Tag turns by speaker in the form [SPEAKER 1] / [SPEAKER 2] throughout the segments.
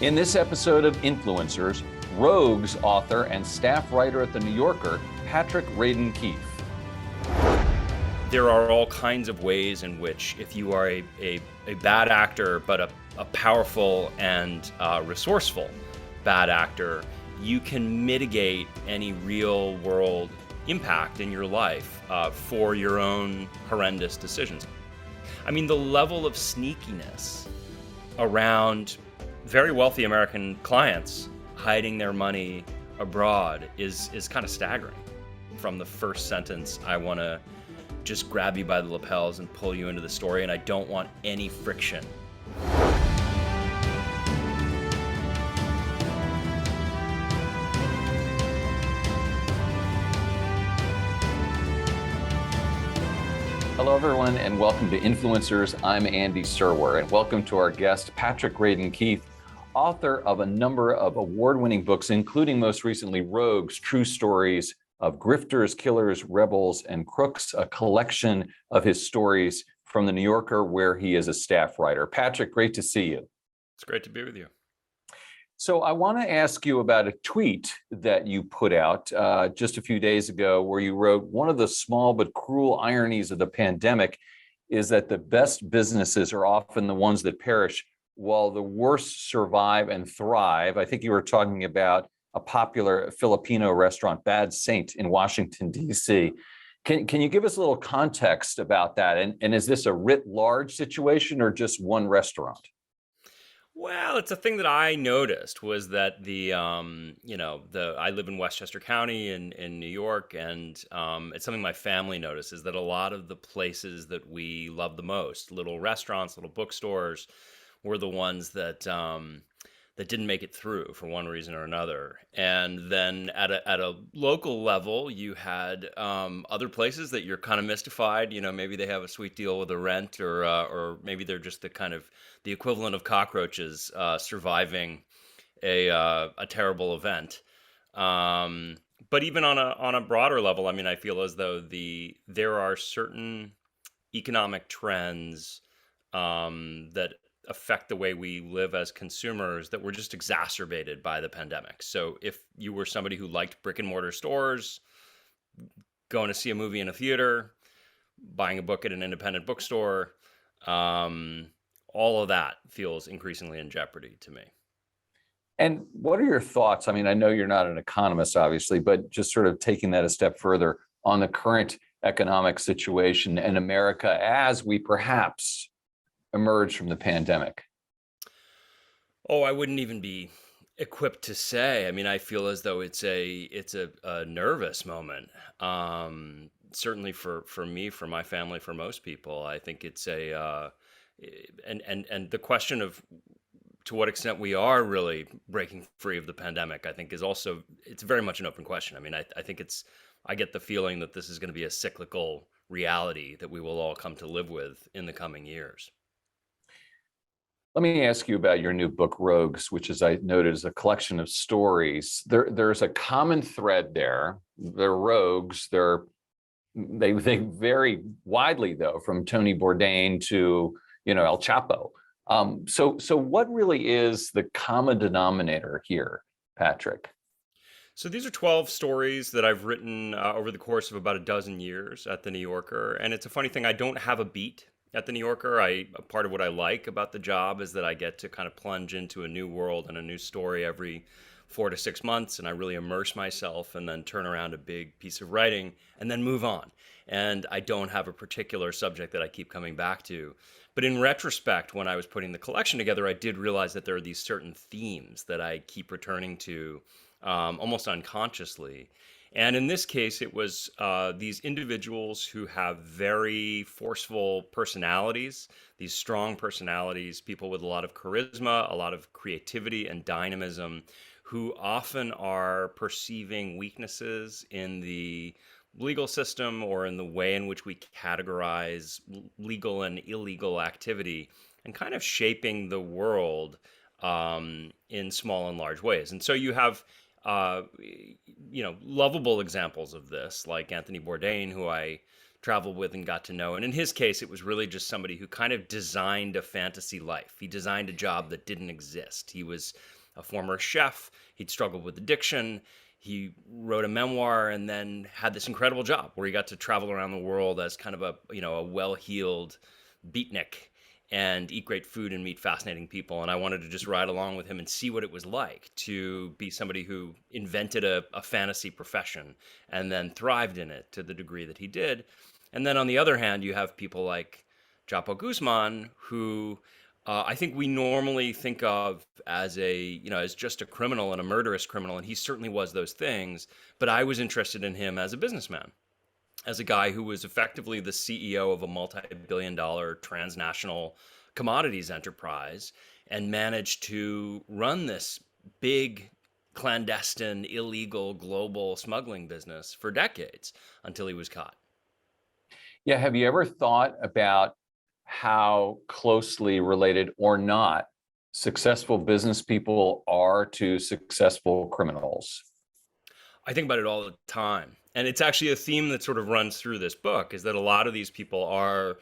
[SPEAKER 1] In this episode of Influencers, Rogues author and staff writer at The New Yorker, Patrick Radden Keefe.
[SPEAKER 2] There are all kinds of ways in which, if you are a bad actor, but a powerful and resourceful bad actor, you can mitigate any real world impact in your life for your own horrendous decisions. I mean, the level of sneakiness around very wealthy American clients hiding their money abroad is kind of staggering. From the first sentence, I want to just grab you by the lapels and pull you into the story, and I don't want any friction.
[SPEAKER 1] Hello, everyone, and welcome to Influencers. I'm Andy Serwer, and welcome to our guest, Patrick Radden Keefe, author of a number of award-winning books, including most recently Rogues, True Stories of Grifters, Killers, Rebels, and Crooks, a collection of his stories from The New Yorker, where he is a staff writer. Patrick, great to see you.
[SPEAKER 2] It's great to be with you.
[SPEAKER 1] So I want to ask you about a tweet that you put out just a few days ago where you wrote, one of the small but cruel ironies of the pandemic is that the best businesses are often the ones that perish while the worst survive and thrive. I think you were talking about a popular Filipino restaurant, Bad Saint, in Washington, D.C. Can you give us a little context about that? And is this a writ large situation or just one restaurant?
[SPEAKER 2] Well, it's a thing that I noticed was that I live in Westchester County in New York, and it's something my family notices, that a lot of the places that we love the most, little restaurants, little bookstores, were the ones that didn't make it through for one reason or another. And then at a local level, you had other places that you're kind of mystified. You know, maybe they have a sweet deal with the rent, or maybe they're just the equivalent of cockroaches surviving a terrible event. But even on a broader level, I mean, I feel as though there are certain economic trends that affect the way we live as consumers that were just exacerbated by the pandemic. So if you were somebody who liked brick and mortar stores, going to see a movie in a theater, buying a book at an independent bookstore, all of that feels increasingly in jeopardy to me.
[SPEAKER 1] And what are your thoughts? I mean, I know you're not an economist, obviously, but just sort of taking that a step further on the current economic situation in America as we perhaps emerge from the pandemic.
[SPEAKER 2] Oh, I wouldn't even be equipped to say. I mean, I feel as though it's a nervous moment. Certainly for me, for my family, for most people, I think it's and the question of to what extent we are really breaking free of the pandemic, I think it's very much an open question. I mean, I think I get the feeling that this is going to be a cyclical reality that we will all come to live with in the coming years.
[SPEAKER 1] Let me ask you about your new book, Rogues, which, as I noted, is a collection of stories. There's a common thread there. They're rogues. They vary widely, though, from Tony Bourdain to El Chapo. So what really is the common denominator here, Patrick?
[SPEAKER 2] So these are 12 stories that I've written over the course of about a dozen years at The New Yorker. And it's a funny thing, I don't have a beat at The New Yorker. Part of what I like about the job is that I get to kind of plunge into a new world and a new story every 4 to 6 months, and I really immerse myself and then turn around a big piece of writing and then move on. And I don't have a particular subject that I keep coming back to. But in retrospect, when I was putting the collection together, I did realize that there are these certain themes that I keep returning to almost unconsciously. And in this case, it was these individuals who have very forceful personalities, these strong personalities, people with a lot of charisma, a lot of creativity and dynamism, who often are perceiving weaknesses in the legal system or in the way in which we categorize legal and illegal activity, and kind of shaping the world in small and large ways. And so you have lovable examples of this, like Anthony Bourdain, who I traveled with and got to know. And in his case, it was really just somebody who kind of designed a fantasy life. He designed a job that didn't exist. He was a former chef. He'd struggled with addiction. He wrote a memoir and then had this incredible job where he got to travel around the world as kind of a well-heeled beatnik and eat great food and meet fascinating people. And I wanted to just ride along with him and see what it was like to be somebody who invented a fantasy profession and then thrived in it to the degree that he did. And then on the other hand, you have people like Chapo Guzman, who I think we normally think of as as just a criminal and a murderous criminal. And he certainly was those things. But I was interested in him as a businessman, as a guy who was effectively the CEO of a multi-billion-dollar transnational commodities enterprise and managed to run this big clandestine, illegal, global smuggling business for decades until he was caught.
[SPEAKER 1] Yeah. Have you ever thought about how closely related or not successful business people are to successful criminals?
[SPEAKER 2] I think about it all the time. And it's actually a theme that sort of runs through this book, is that a lot of these people are,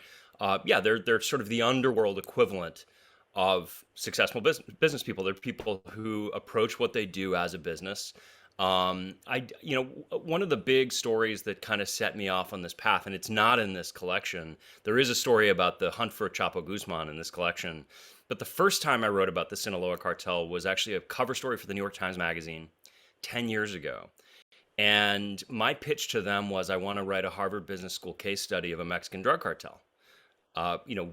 [SPEAKER 2] they're sort of the underworld equivalent of successful business people. They're people who approach what they do as a business. One of the big stories that kind of set me off on this path, and it's not in this collection. There is a story about the hunt for Chapo Guzman in this collection. But the first time I wrote about the Sinaloa cartel was actually a cover story for the New York Times Magazine 10 years ago. And my pitch to them was, I want to write a Harvard Business School case study of a Mexican drug cartel.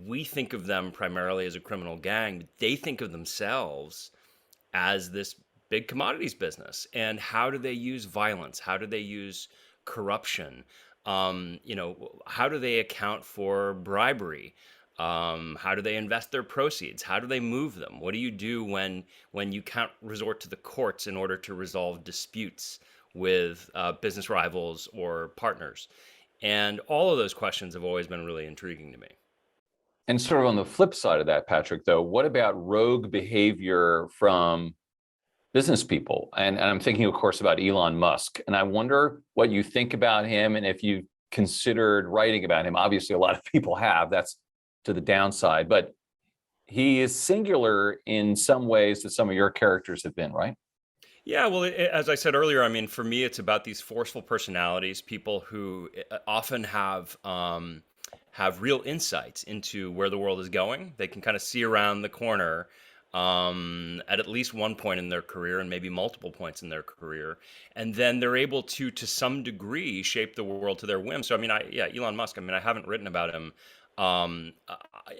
[SPEAKER 2] We think of them primarily as a criminal gang, but they think of themselves as this big commodities business. And how do they use violence? How do they use corruption? How do they account for bribery? How do they invest their proceeds? How do they move them? What do you do when you can't resort to the courts in order to resolve disputes with business rivals or partners? And all of those questions have always been really intriguing to me.
[SPEAKER 1] And sort of on the flip side of that, Patrick, though, what about rogue behavior from business people? And I'm thinking, of course, about Elon Musk. And I wonder what you think about him and if you considered writing about him. Obviously, a lot of people have. That's to the downside. But he is singular in some ways that some of your characters have been, right?
[SPEAKER 2] Yeah, well, as I said earlier, I mean, for me, it's about these forceful personalities, people who often have real insights into where the world is going. They can kind of see around the corner at least one point in their career and maybe multiple points in their career. And then they're able to some degree, shape the world to their whim. So, I mean, Elon Musk, I mean, I haven't written about him. I'm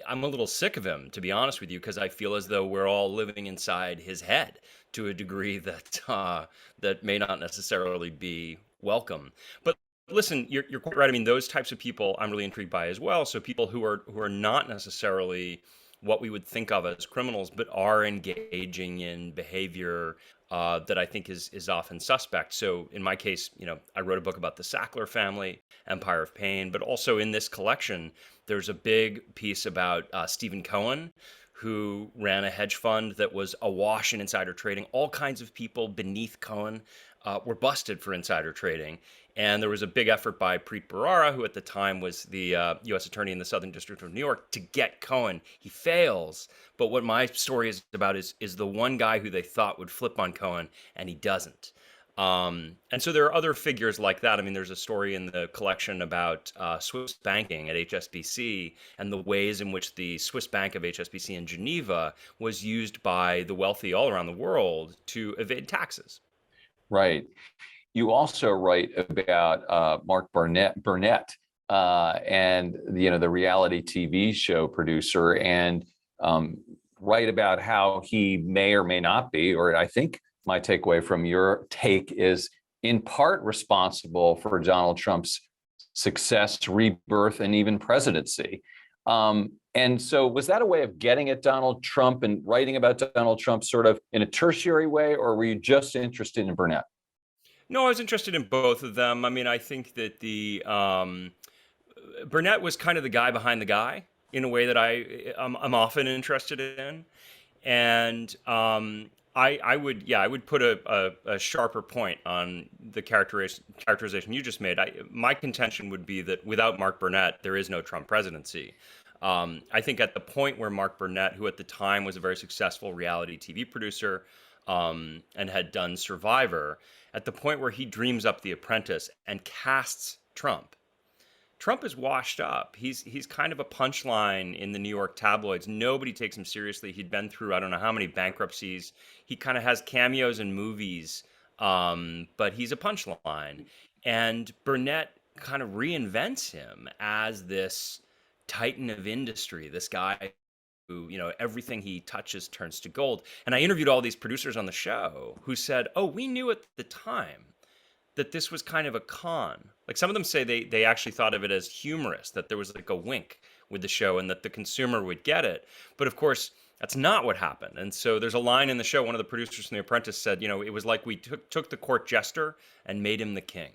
[SPEAKER 2] a little sick of him, to be honest with you, because I feel as though we're all living inside his head to a degree that may not necessarily be welcome. But listen, you're quite right. I mean, those types of people I'm really intrigued by as well. So people who are not necessarily what we would think of as criminals, but are engaging in behavior that I think is often suspect. So in my case, I wrote a book about the Sackler family, Empire of Pain, but also in this collection, there's a big piece about Stephen Cohen, who ran a hedge fund that was awash in insider trading. All kinds of people beneath Cohen were busted for insider trading. And there was a big effort by Preet Bharara, who at the time was the U.S. attorney in the Southern District of New York, to get Cohen. He fails. But what my story is about is the one guy who they thought would flip on Cohen, and he doesn't. And so there are other figures like that. I mean, there's a story in the collection about Swiss banking at HSBC and the ways in which the Swiss bank of HSBC in Geneva was used by the wealthy all around the world to evade taxes.
[SPEAKER 1] Right. You also write about Mark Burnett, and the reality TV show producer, and write about how he may or may not be, or I think my takeaway from your take is in part responsible for Donald Trump's success, rebirth, and even presidency. And so was that a way of getting at Donald Trump and writing about Donald Trump sort of in a tertiary way, or were you just interested in Burnett?
[SPEAKER 2] No, I was interested in both of them. I mean, I think that the Burnett was kind of the guy behind the guy in a way that I'm often interested in. And I would put a sharper point on the characterization you just made. My contention would be that without Mark Burnett, there is no Trump presidency. I think at the point where Mark Burnett, who at the time was a very successful reality TV producer and had done Survivor, at the point where he dreams up The Apprentice and casts Trump, Trump is washed up. He's kind of a punchline in the New York tabloids. Nobody takes him seriously. He'd been through I don't know how many bankruptcies. He kind of has cameos in movies, but he's a punchline. And Burnett kind of reinvents him as this titan of industry, this guy who, everything he touches turns to gold. And I interviewed all these producers on the show who said, "Oh, we knew at the time that this was kind of a con." Like some of them say they actually thought of it as humorous, that there was like a wink with the show and that the consumer would get it. But of course, that's not what happened. And so there's a line in the show, one of the producers from The Apprentice said, it was like we took the court jester and made him the king.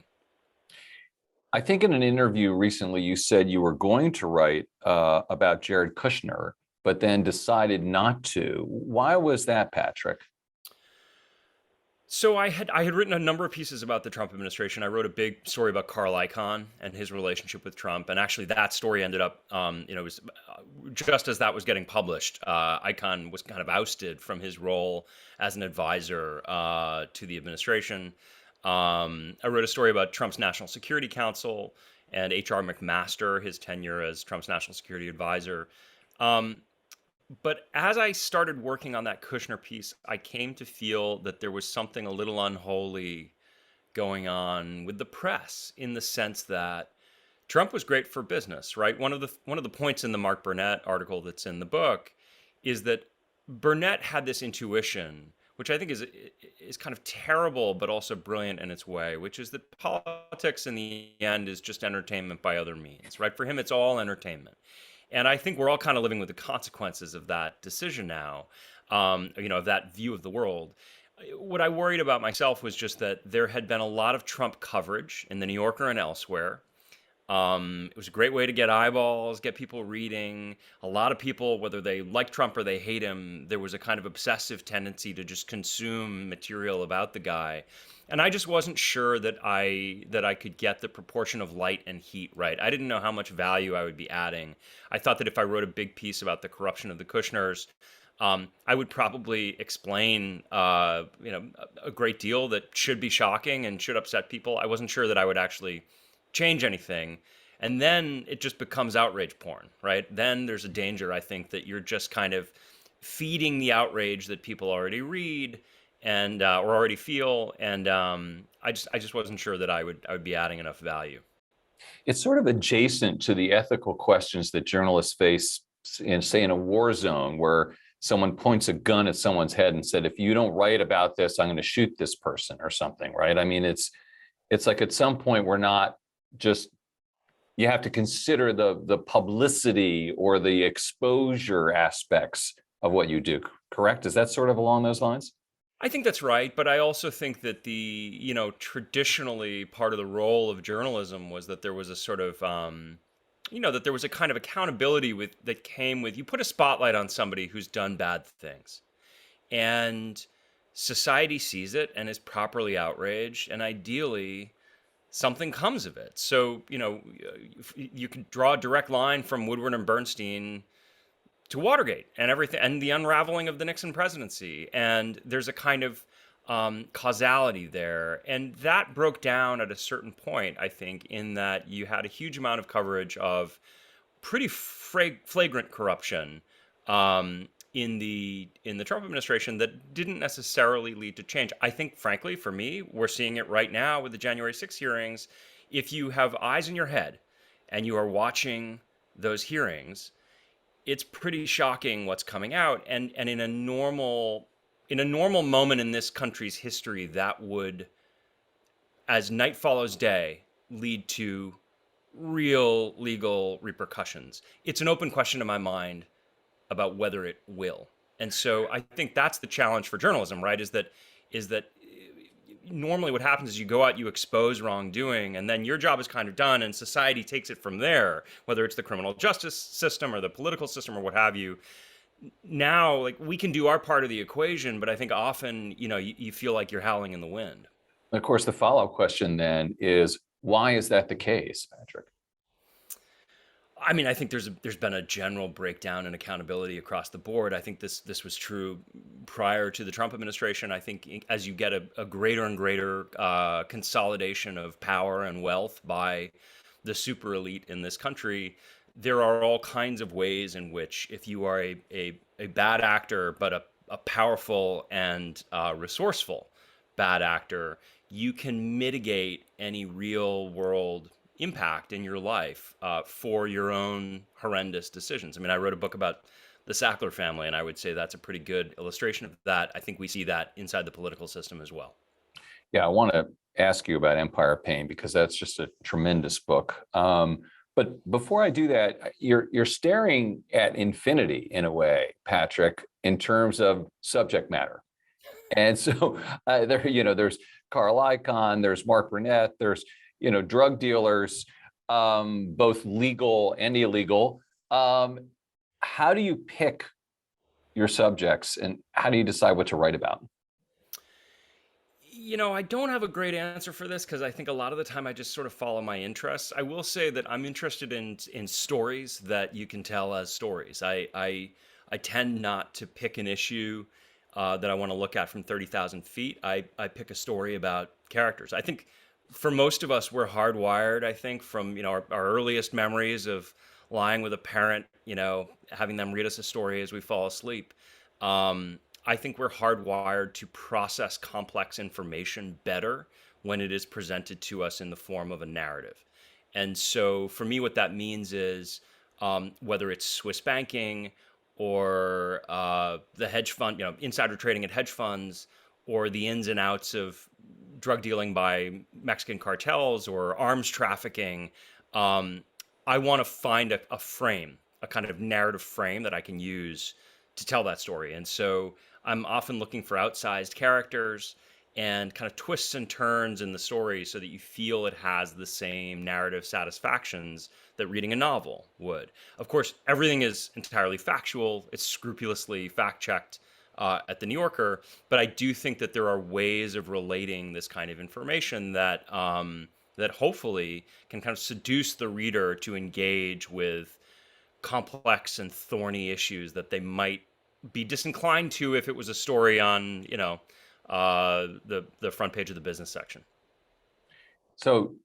[SPEAKER 1] I think in an interview recently, you said you were going to write about Jared Kushner, but then decided not to. Why was that, Patrick?
[SPEAKER 2] So I had written a number of pieces about the Trump administration. I wrote a big story about Carl Icahn and his relationship with Trump, and actually that story ended up, it was just as that was getting published. Icahn was kind of ousted from his role as an advisor to the administration. I wrote a story about Trump's National Security Council and H.R. McMaster, his tenure as Trump's National Security Advisor. But as I started working on that Kushner piece, I came to feel that there was something a little unholy going on with the press, in the sense that Trump was great for business, right? One of the points in the Mark Burnett article that's in the book is that Burnett had this intuition, which I think is kind of terrible, but also brilliant in its way, which is that politics in the end is just entertainment by other means, right? For him, it's all entertainment. And I think we're all kind of living with the consequences of that decision now, of that view of the world. What I worried about myself was just that there had been a lot of Trump coverage in the New Yorker and elsewhere. It was a great way to get eyeballs, get people reading. A lot of people, whether they like Trump or they hate him, there was a kind of obsessive tendency to just consume material about the guy. And I just wasn't sure that I could get the proportion of light and heat right. I didn't know how much value I would be adding. I thought that if I wrote a big piece about the corruption of the Kushners, I would probably explain, a great deal that should be shocking and should upset people. I wasn't sure that I would actually change anything. And then it just becomes outrage porn, right? Then there's a danger, I think, that you're just kind of feeding the outrage that people already read and or already feel. And I just wasn't sure that I would be adding enough value.
[SPEAKER 1] It's sort of adjacent to the ethical questions that journalists face in, say, in a war zone where someone points a gun at someone's head and said, "If you don't write about this, I'm going to shoot this person," or something, right? I mean, it's like at some point we're not just, you have to consider the publicity or the exposure aspects of what you do, correct? Is that sort of along those lines?
[SPEAKER 2] I think that's right, but I also think that traditionally part of the role of journalism was that there was a sort of, that there was a kind of accountability that came with, you put a spotlight on somebody who's done bad things, and society sees it and is properly outraged, and ideally something comes of it. So, you could draw a direct line from Woodward and Bernstein to Watergate and everything, and the unraveling of the Nixon presidency. And there's a kind of causality there. And that broke down at a certain point, I think, in that you had a huge amount of coverage of pretty flagrant corruption in the Trump administration that didn't necessarily lead to change. I think, frankly, for me, we're seeing it right now with the January 6th hearings. If you have eyes in your head and you are watching those hearings, it's pretty shocking what's coming out. And in a normal moment in this country's history, that would, as night follows day, lead to real legal repercussions. It's an open question in my mind about whether it will. And so I think that's the challenge for journalism, right? Is that normally what happens is you go out, you expose wrongdoing, and then your job is kind of done, and society takes it from there, whether it's the criminal justice system or the political system or what have you. now, like, we can do our part of the equation, but I think often, you feel like you're howling in the wind.
[SPEAKER 1] Of course, the follow-up question then is, why is that the case, Patrick?
[SPEAKER 2] I mean, I think there's been a general breakdown in accountability across the board. I think this was true prior to the Trump administration. I think as you get a greater and greater consolidation of power and wealth by the super elite in this country, there are all kinds of ways in which, if you are a bad actor but a powerful and resourceful bad actor, you can mitigate any real world impact in your life for your own horrendous decisions. I mean, I wrote a book about the Sackler family, and I would say that's a pretty good illustration of that. I think we see that inside the political system as well.
[SPEAKER 1] Yeah, I want to ask you about Empire of Pain because that's just a tremendous book. But before I do that, you're staring at infinity in a way, Patrick, in terms of subject matter. And so there's Carl Icahn, there's Mark Burnett, there's drug dealers, both legal and illegal. How do you pick your subjects, and how do you decide what to write about?
[SPEAKER 2] I don't have a great answer for this because I think a lot of the time I just sort of follow my interests. I will say that I'm interested in stories that you can tell as stories. I tend not to pick an issue that I want to look at from 30,000 feet. I pick a story about characters. I think for most of us, we're hardwired, I think, from our earliest memories of lying with a parent, having them read us a story as we fall asleep. I think we're hardwired to process complex information better when it is presented to us in the form of a narrative. And so for me, what that means is whether it's Swiss banking or the hedge fund, insider trading at hedge funds, or the ins and outs of drug dealing by Mexican cartels or arms trafficking, I want to find a frame, a kind of narrative frame that I can use to tell that story. And so I'm often looking for outsized characters and kind of twists and turns in the story so that you feel it has the same narrative satisfactions that reading a novel would. Of course, everything is entirely factual. It's scrupulously fact-checked at the New Yorker, but I do think that there are ways of relating this kind of information that that hopefully can kind of seduce the reader to engage with complex and thorny issues that they might be disinclined to if it was a story on, the front page of the business section.
[SPEAKER 1] So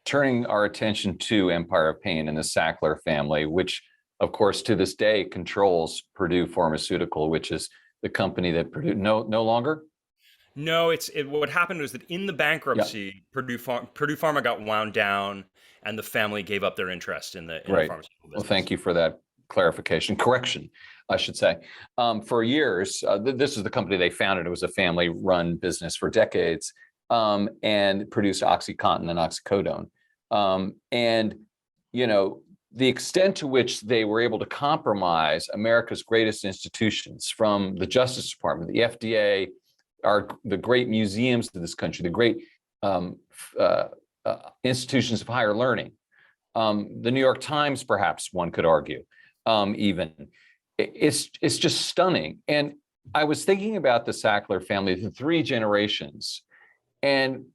[SPEAKER 1] turning our attention to Empire of Pain and the Sackler family, which of course to this day controls Purdue Pharmaceutical, which is the company that Purdue no longer.
[SPEAKER 2] No, what happened was that in the bankruptcy, Purdue Pharma got wound down, and the family gave up their interest in the
[SPEAKER 1] Right.
[SPEAKER 2] pharmaceutical business.
[SPEAKER 1] Well, thank you for that correction, I should say. For years, this is the company they founded. It was a family-run business for decades, and produced OxyContin and oxycodone. The extent to which they were able to compromise America's greatest institutions, from the Justice Department, the FDA, the great museums of this country, the great institutions of higher learning, the New York Times, perhaps one could argue, even. It's just stunning. And I was thinking about the Sackler family, the three generations, and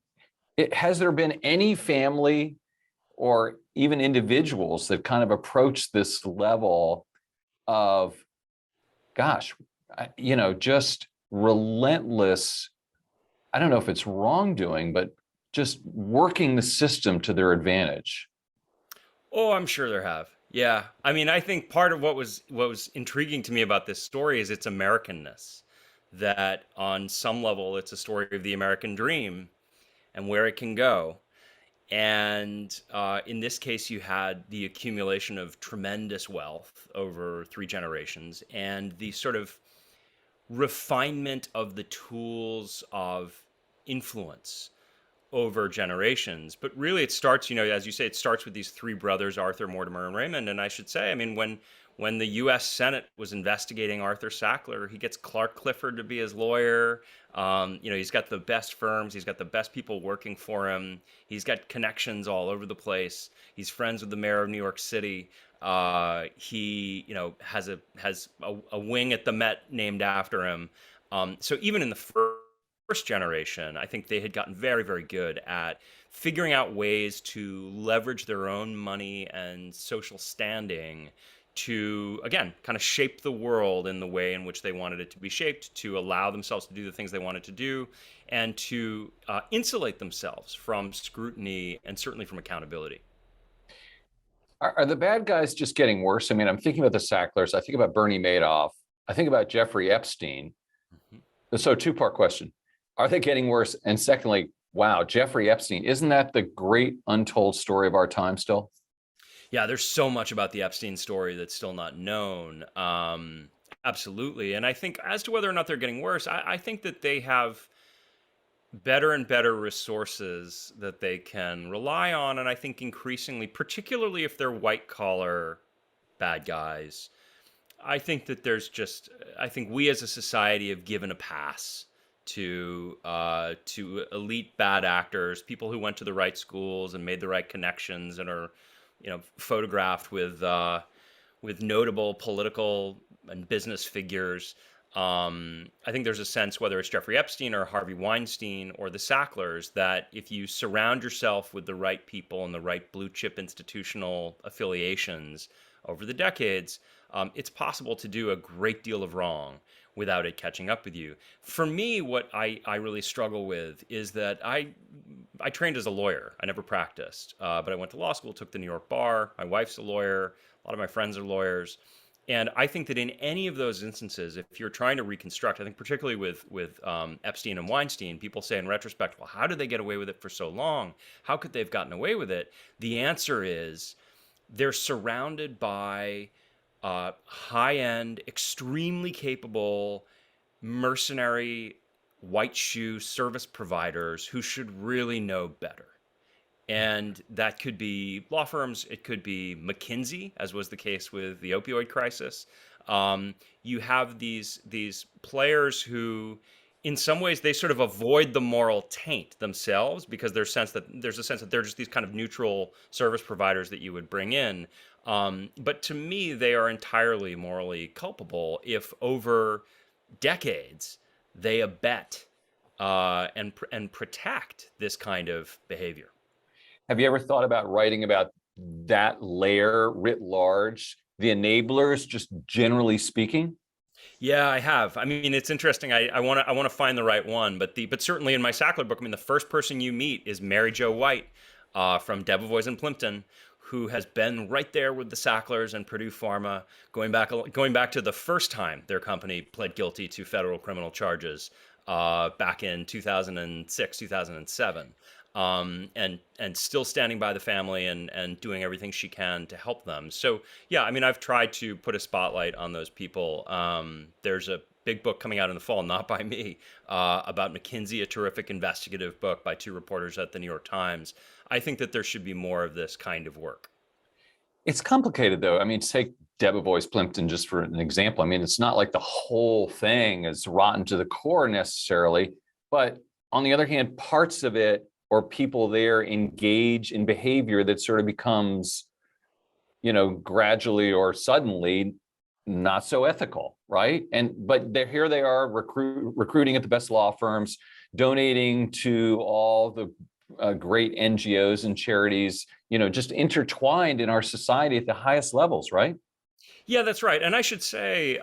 [SPEAKER 1] has there been any family or even individuals that kind of approach this level of, just relentless, I don't know if it's wrongdoing, but just working the system to their advantage?
[SPEAKER 2] Oh, I'm sure there have. Yeah. I mean, I think part of what was intriguing to me about this story is its Americanness, that on some level it's a story of the American dream and where it can go. And in this case, you had the accumulation of tremendous wealth over 3 generations and the sort of refinement of the tools of influence over generations. But really it starts, as you say, it starts with these 3 brothers, Arthur, Mortimer, and Raymond. And I should say, I mean, when when the U.S. Senate was investigating Arthur Sackler, he gets Clark Clifford to be his lawyer. He's got the best firms. He's got the best people working for him. He's got connections all over the place. He's friends with the mayor of New York City. He, has a wing at the Met named after him. So even in the first generation, I think they had gotten very, very good at figuring out ways to leverage their own money and social standing to, again, kind of shape the world in the way in which they wanted it to be shaped, to allow themselves to do the things they wanted to do, and to insulate themselves from scrutiny and certainly from accountability.
[SPEAKER 1] Are the bad guys just getting worse? I mean, I'm thinking about the Sacklers. I think about Bernie Madoff. I think about Jeffrey Epstein. So two-part question. Are they getting worse? And secondly, wow, Jeffrey Epstein, isn't that the great untold story of our time still?
[SPEAKER 2] Yeah, there's so much about the Epstein story that's still not known. Absolutely. And I think as to whether or not they're getting worse, I think that they have better and better resources that they can rely on. And I think increasingly, particularly if they're white collar bad guys, I think that I think we as a society have given a pass to elite bad actors, people who went to the right schools and made the right connections and are, photographed with notable political and business figures. I think there's a sense, whether it's Jeffrey Epstein or Harvey Weinstein or the Sacklers, that if you surround yourself with the right people and the right blue chip institutional affiliations over the decades, it's possible to do a great deal of wrong without it catching up with you. For me, what I really struggle with is that I trained as a lawyer. I never practiced, but I went to law school, took the New York bar. My wife's a lawyer. A lot of my friends are lawyers. And I think that in any of those instances, if you're trying to reconstruct, I think particularly with Epstein and Weinstein, people say in retrospect, well, how did they get away with it for so long? How could they have gotten away with it? The answer is they're surrounded by high-end, extremely capable, mercenary, white shoe service providers who should really know better. And that could be law firms. It could be McKinsey, as was the case with the opioid crisis. You have these players who, in some ways, they sort of avoid the moral taint themselves because there's a sense that they're just these kind of neutral service providers that you would bring in. But to me, they are entirely morally culpable if over decades they abet and protect this kind of behavior.
[SPEAKER 1] Have you ever thought about writing about that layer writ large, the enablers, just generally speaking?
[SPEAKER 2] Yeah, I have. I mean, it's interesting. I want to find the right one, but certainly in my Sackler book, I mean, the first person you meet is Mary Jo White from Debevoise and Plimpton, who has been right there with the Sacklers and Purdue Pharma, going back to the first time their company pled guilty to federal criminal charges back in 2006, 2007. And still standing by the family and doing everything she can to help them. So yeah, I mean, I've tried to put a spotlight on those people. There's a big book coming out in the fall, not by me, about McKinsey, a terrific investigative book by two reporters at the New York Times. I think that there should be more of this kind of work.
[SPEAKER 1] It's complicated, though. I mean, take Debevoise Plimpton just for an example. I mean, it's not like the whole thing is rotten to the core necessarily, but on the other hand, parts of it or people there engage in behavior that sort of becomes, gradually or suddenly not so ethical, right? But here they are recruiting at the best law firms, donating to all the great NGOs and charities, just intertwined in our society at the highest levels, right?
[SPEAKER 2] Yeah, that's right. And I should say,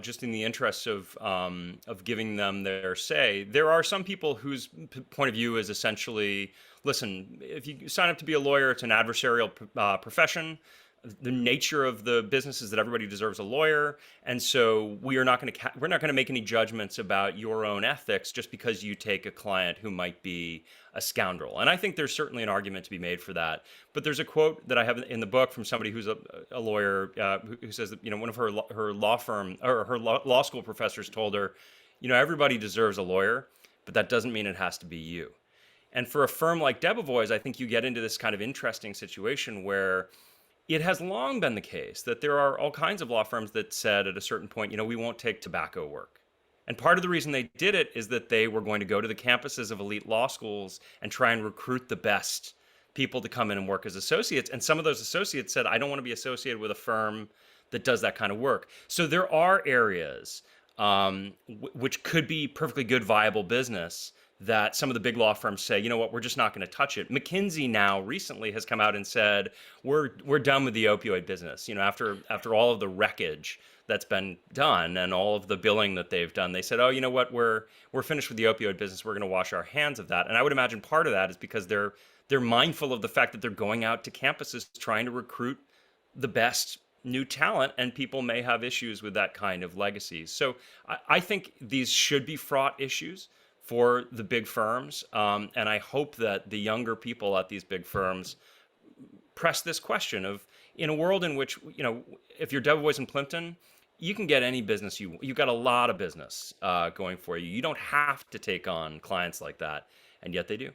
[SPEAKER 2] just in the interests of giving them their say, there are some people whose point of view is essentially, listen, if you sign up to be a lawyer, it's an adversarial profession. The nature of the business is that everybody deserves a lawyer, and so we're not going to make any judgments about your own ethics just because you take a client who might be a scoundrel. And I think there's certainly an argument to be made for that. But there's a quote that I have in the book from somebody who's a lawyer who says that one of her law firm or her law school professors told her, everybody deserves a lawyer, but that doesn't mean it has to be you. And for a firm like Debevoise, I think you get into this kind of interesting situation where it has long been the case that there are all kinds of law firms that said at a certain point, we won't take tobacco work. And part of the reason they did it is that they were going to go to the campuses of elite law schools and try and recruit the best people to come in and work as associates. And some of those associates said, I don't want to be associated with a firm that does that kind of work. So there are areas which could be perfectly good, viable business that some of the big law firms say, you know what, we're just not going to touch it. McKinsey now recently has come out and said, we're done with the opioid business. After all of the wreckage that's been done and all of the billing that they've done, they said, oh, you know what, we're finished with the opioid business. We're going to wash our hands of that. And I would imagine part of that is because they're mindful of the fact that they're going out to campuses trying to recruit the best new talent, and people may have issues with that kind of legacy. So I think these should be fraught issues for the big firms. And I hope that the younger people at these big firms press this question of, in a world in which, if you're Debevoise and Plimpton, you can get any business you've got a lot of business going for you. You don't have to take on clients like that, and yet they do.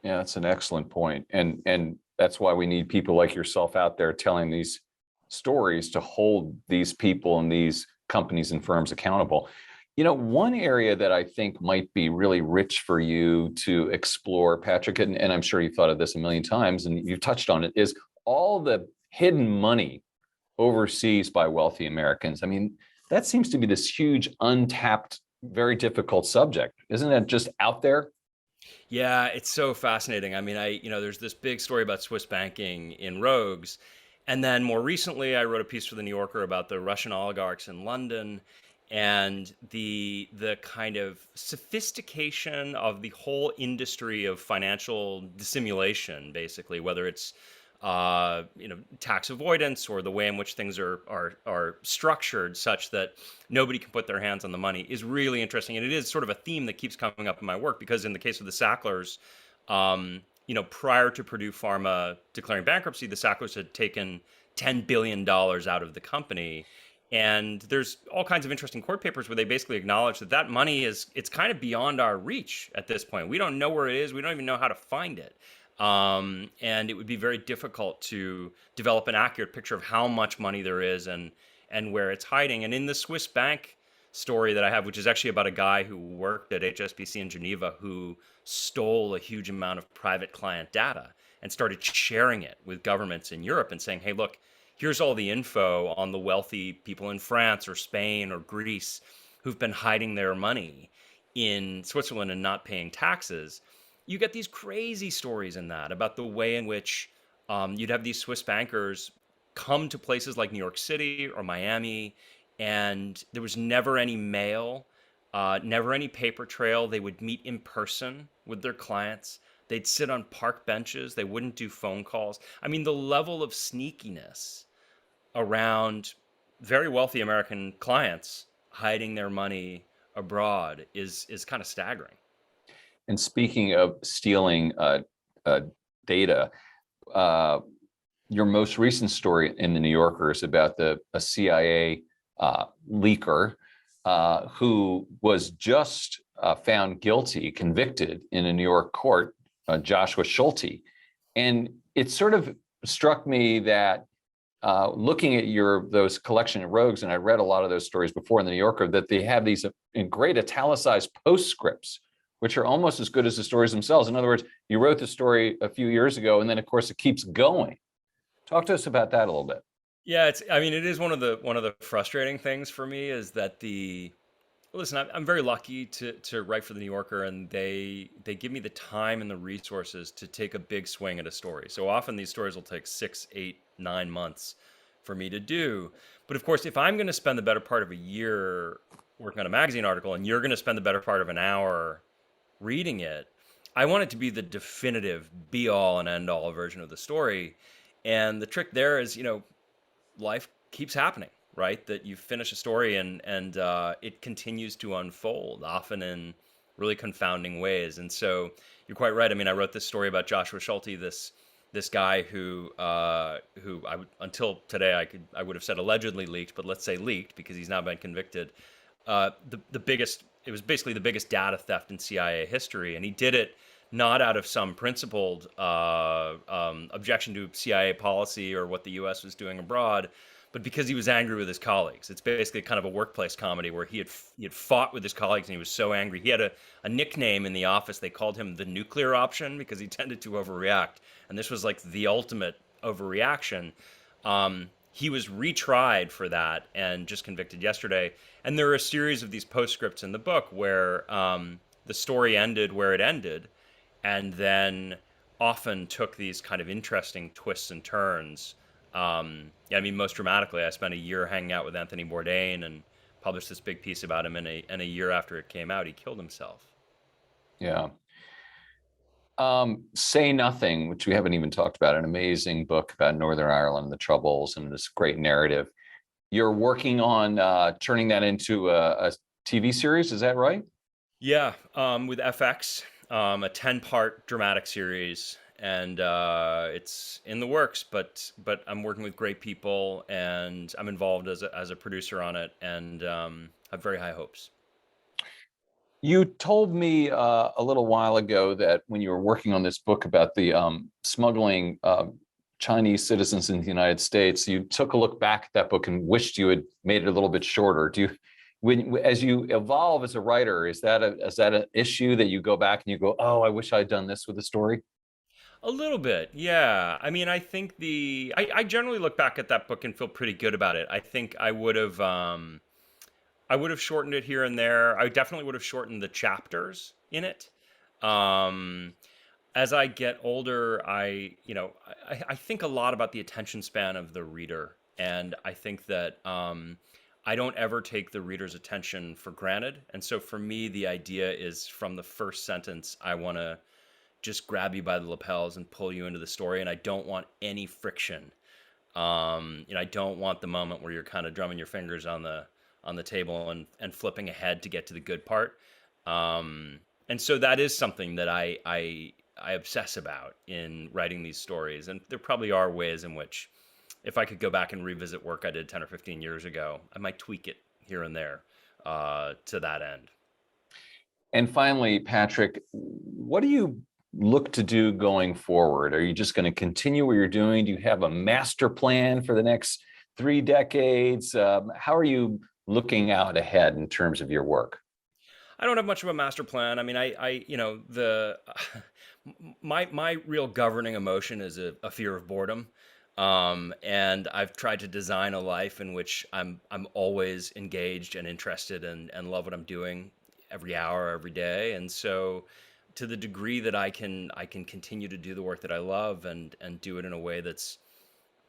[SPEAKER 1] Yeah, that's an excellent point. And that's why we need people like yourself out there telling these stories to hold these people and these companies and firms accountable. One area that I think might be really rich for you to explore, Patrick, and I'm sure you've thought of this a million times and you've touched on it, is all the hidden money overseas by wealthy Americans. I mean, that seems to be this huge, untapped, very difficult subject. Isn't it just out there?
[SPEAKER 2] Yeah, it's so fascinating. I mean, there's this big story about Swiss banking in Rogues. And then more recently, I wrote a piece for the New Yorker about the Russian oligarchs in London and the kind of sophistication of the whole industry of financial dissimulation, basically, whether it's tax avoidance or the way in which things are structured such that nobody can put their hands on the money, is really interesting. And it is sort of a theme that keeps coming up in my work, because in the case of the Sacklers, prior to Purdue Pharma declaring bankruptcy, the Sacklers had taken $10 billion out of the company. And there's all kinds of interesting court papers where they basically acknowledge that money it's kind of beyond our reach at this point. We don't know where it is. We don't even know how to find it. And it would be very difficult to develop an accurate picture of how much money there is and where it's hiding. And in the Swiss bank story that I have, which is actually about a guy who worked at HSBC in Geneva who stole a huge amount of private client data and started sharing it with governments in Europe and saying, hey, look, here's all the info on the wealthy people in France or Spain or Greece who've been hiding their money in Switzerland and not paying taxes. You get these crazy stories in that about the way in which you'd have these Swiss bankers come to places like New York City or Miami, and there was never any mail, never any paper trail. They would meet in person with their clients. They'd sit on park benches. They wouldn't do phone calls. I mean, the level of sneakiness around very wealthy American clients hiding their money abroad is kind of staggering.
[SPEAKER 1] And speaking of stealing data, your most recent story in the New Yorker is about a CIA leaker who was just found guilty, convicted in a New York court, Joshua Schulte. And it sort of struck me that looking at those collection of rogues, and I read a lot of those stories before in the New Yorker, that they have these in great italicized postscripts, which are almost as good as the stories themselves. In other words, you wrote the story a few years ago, and then of course it keeps going. Talk to us about that a little bit.
[SPEAKER 2] Yeah, it is one of the frustrating things for me is that listen, I'm very lucky to write for the New Yorker, and they give me the time and the resources to take a big swing at a story. So often these stories will take 6, 8, 9 months for me to do. But of course, if I'm going to spend the better part of a year working on a magazine article, and you're going to spend the better part of an hour reading it, I want it to be the definitive be all and end all version of the story. And the trick there is, life keeps happening, right? That you finish a story and it continues to unfold, often in really confounding ways. And so you're quite right. I mean, I wrote this story about Joshua Schulte, this guy who until today I would have said allegedly leaked, but let's say leaked because he's now been convicted. It was basically the biggest data theft in CIA history, and he did it not out of some principled objection to CIA policy or what the U.S. was doing abroad, but because he was angry with his colleagues. It's basically kind of a workplace comedy where he had fought with his colleagues and he was so angry. He had a nickname in the office. They called him the nuclear option because he tended to overreact. And this was like the ultimate overreaction. He was retried for that and just convicted yesterday. And there are a series of these postscripts in the book where the story ended where it ended, and then often took these kind of interesting twists and turns. I mean, most dramatically, I spent a year hanging out with Anthony Bourdain and published this big piece about him. And a year after it came out, he killed himself.
[SPEAKER 1] Yeah. Say Nothing, which we haven't even talked about, an amazing book about Northern Ireland, the Troubles, and this great narrative. You're working on turning that into a TV series, is that right?
[SPEAKER 2] Yeah, with FX, a 10-part dramatic series, and it's in the works. But I'm working with great people, and I'm involved as a producer on it, and have very high hopes.
[SPEAKER 1] You told me a little while ago that when you were working on this book about the smuggling Chinese citizens in the United States, you took a look back at that book and wished you had made it a little bit shorter. As you evolve as a writer, is that an issue that you go back and you go, oh, I wish I'd done this with the story?
[SPEAKER 2] A little bit, yeah. I mean, I think I generally look back at that book and feel pretty good about it. I think I would have shortened it here and there. I definitely would have shortened the chapters in it. As I get older, I think a lot about the attention span of the reader, and I think that I don't ever take the reader's attention for granted. And so for me, the idea is from the first sentence, I want to just grab you by the lapels and pull you into the story, and I don't want any friction. I don't want the moment where you're kind of drumming your fingers on the table and flipping ahead to get to the good part. And so that is something that I obsess about in writing these stories. And there probably are ways in which, if I could go back and revisit work I did 10 or 15 years ago, I might tweak it here and there to that end.
[SPEAKER 1] And finally, Patrick, what do you look to do going forward? Are you just going to continue what you're doing? Do you have a master plan for the next 3 decades? How are you looking out ahead in terms of your work?
[SPEAKER 2] I don't have much of a master plan. I mean, my real governing emotion is a fear of boredom. And I've tried to design a life in which I'm always engaged and interested and love what I'm doing every hour, every day. And so to the degree that I can continue to do the work that I love and do it in a way that's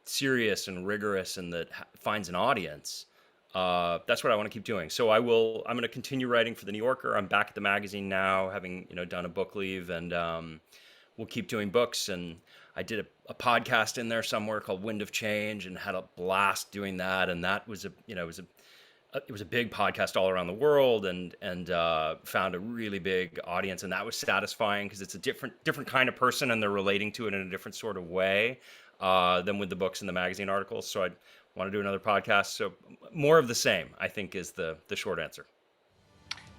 [SPEAKER 2] serious and rigorous and that finds an audience, that's what I want to keep doing. So I'm going to continue writing for the New Yorker. I'm back at the magazine now, having done a book leave, and we'll keep doing books. And I did a podcast in there somewhere called Wind of Change, and had a blast doing that. And that was it was a big podcast all around the world, and found a really big audience, and that was satisfying because it's a different kind of person, and they're relating to it in a different sort of way than with the books and the magazine articles. So I want to do another podcast. So more of the same, I think, is the short answer.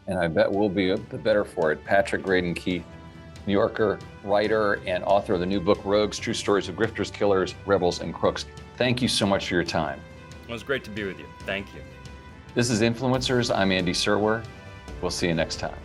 [SPEAKER 1] And I bet we'll be the better for it. Patrick Radden Keefe, New Yorker writer and author of the new book, Rogues, True Stories of Grifters, Killers, Rebels, and Crooks. Thank you so much for your time.
[SPEAKER 2] It was great to be with you. Thank you.
[SPEAKER 1] This is Influencers. I'm Andy Serwer. We'll see you next time.